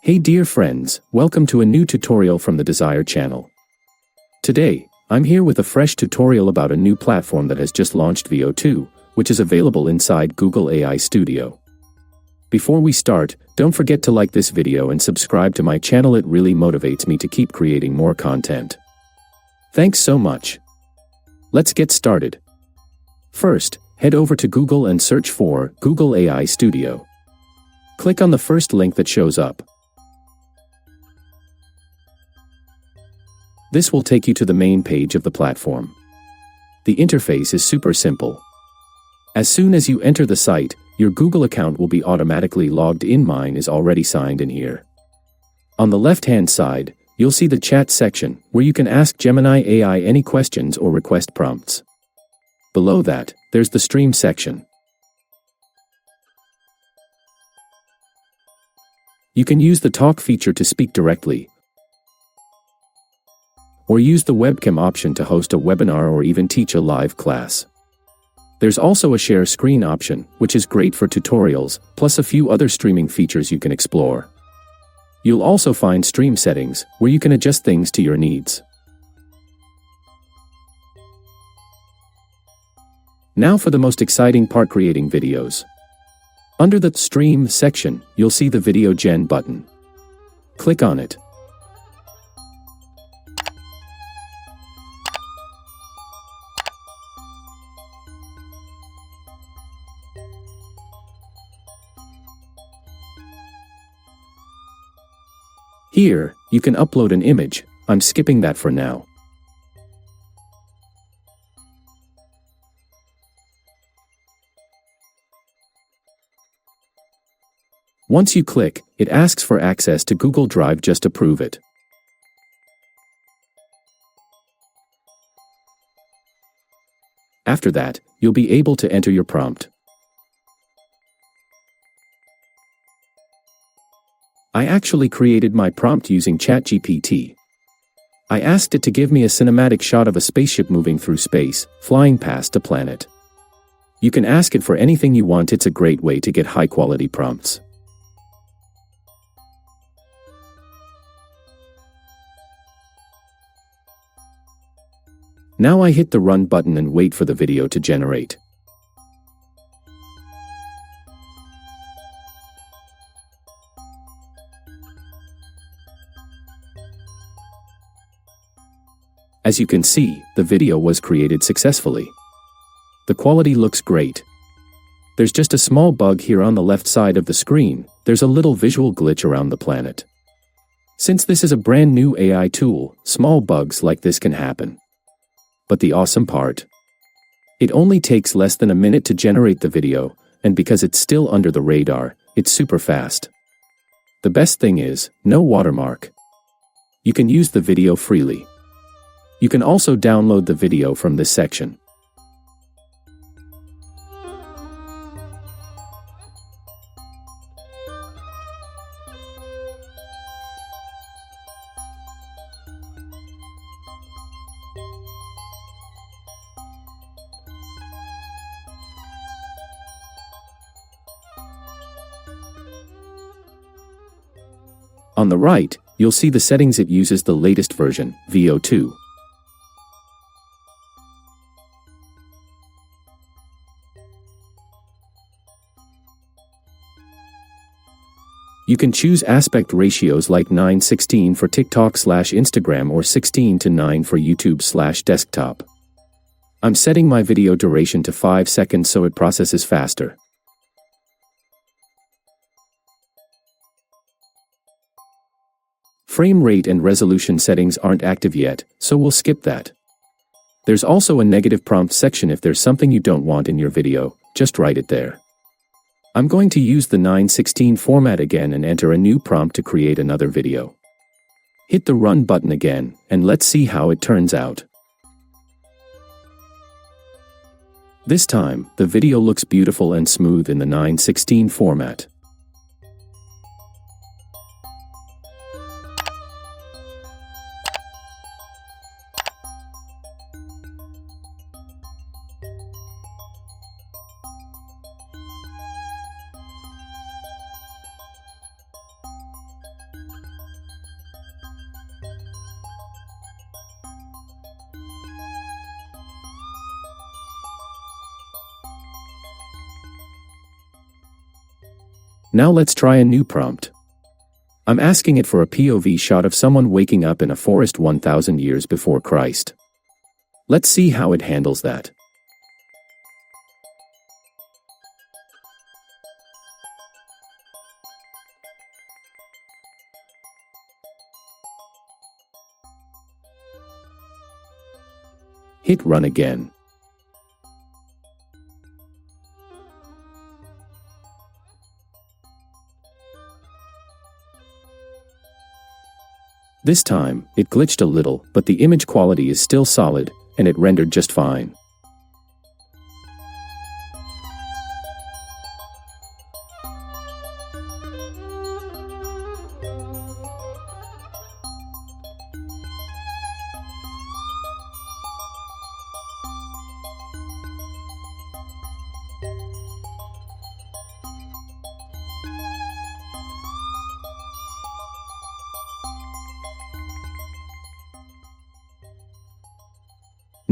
Hey dear friends, welcome to a new tutorial from the Desire channel. Today, I'm here with a fresh tutorial about a new platform that has just launched Veo 2, which is available inside Google AI Studio. Before we start, don't forget to like this video and subscribe to my channel. It really motivates me to keep creating more content. Thanks so much. Let's get started. First, head over to Google and search for Google AI Studio. Click on the first link that shows up. This will take you to the main page of the platform. The interface is super simple. As soon as you enter the site, your Google account will be automatically logged in. Mine is already signed in here. On the left-hand side, you'll see the chat section, where you can ask Gemini AI any questions or request prompts. Below that, there's the stream section. You can use the talk feature to speak directly, or use the webcam option to host a webinar or even teach a live class. There's also a share screen option, which is great for tutorials, plus a few other streaming features you can explore. You'll also find stream settings, where you can adjust things to your needs. Now for the most exciting part: creating videos. Under the Stream section, you'll see the Video Gen button. Click on it. Here, you can upload an image. I'm skipping that for now. Once you click, it asks for access to Google Drive. Just approve it. After that, you'll be able to enter your prompt. I actually created my prompt using ChatGPT. I asked it to give me a cinematic shot of a spaceship moving through space, flying past a planet. You can ask it for anything you want. It's a great way to get high-quality prompts. Now I hit the Run button and wait for the video to generate. As you can see, the video was created successfully. The quality looks great. There's just a small bug here on the left side of the screen. There's a little visual glitch around the planet. Since this is a brand new AI tool, small bugs like this can happen. But the awesome part? It only takes less than a minute to generate the video, and because it's still under the radar, it's super fast. The best thing is, no watermark. You can use the video freely. You can also download the video from this section. On the right, you'll see the settings. It uses the latest version, Veo 2. You can choose aspect ratios like 9:16 for TikTok/Instagram or 16:9 for YouTube/desktop. I'm setting my video duration to 5 seconds so it processes faster. Frame rate and resolution settings aren't active yet, so we'll skip that. There's also a negative prompt section. If there's something you don't want in your video, just write it there. I'm going to use the 9:16 format again and enter a new prompt to create another video. Hit the Run button again, and let's see how it turns out. This time, the video looks beautiful and smooth in the 9:16 format. Now let's try a new prompt. I'm asking it for a POV shot of someone waking up in a forest 1000 years before Christ. Let's see how it handles that. Hit run again. This time, it glitched a little, but the image quality is still solid, and it rendered just fine.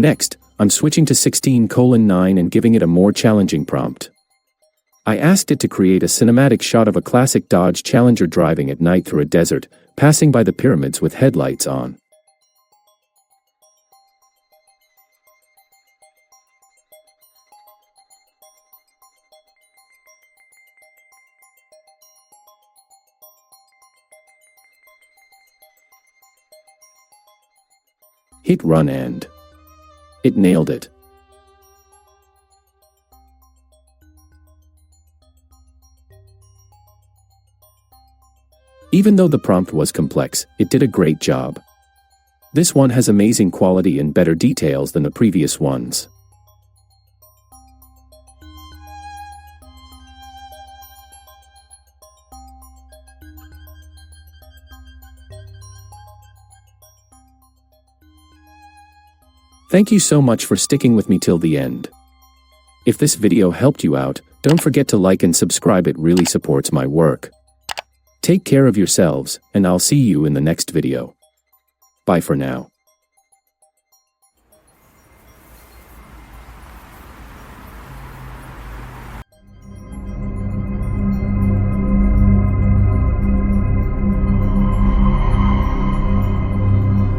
Next, I'm switching to 16:9 and giving it a more challenging prompt. I asked it to create a cinematic shot of a classic Dodge Challenger driving at night through a desert, passing by the pyramids with headlights on. Hit run and it nailed it. Even though the prompt was complex, it did a great job. This one has amazing quality and better details than the previous ones. Thank you so much for sticking with me till the end. If this video helped you out, don't forget to like and subscribe, it really supports my work. Take care of yourselves, and I'll see you in the next video. Bye for now.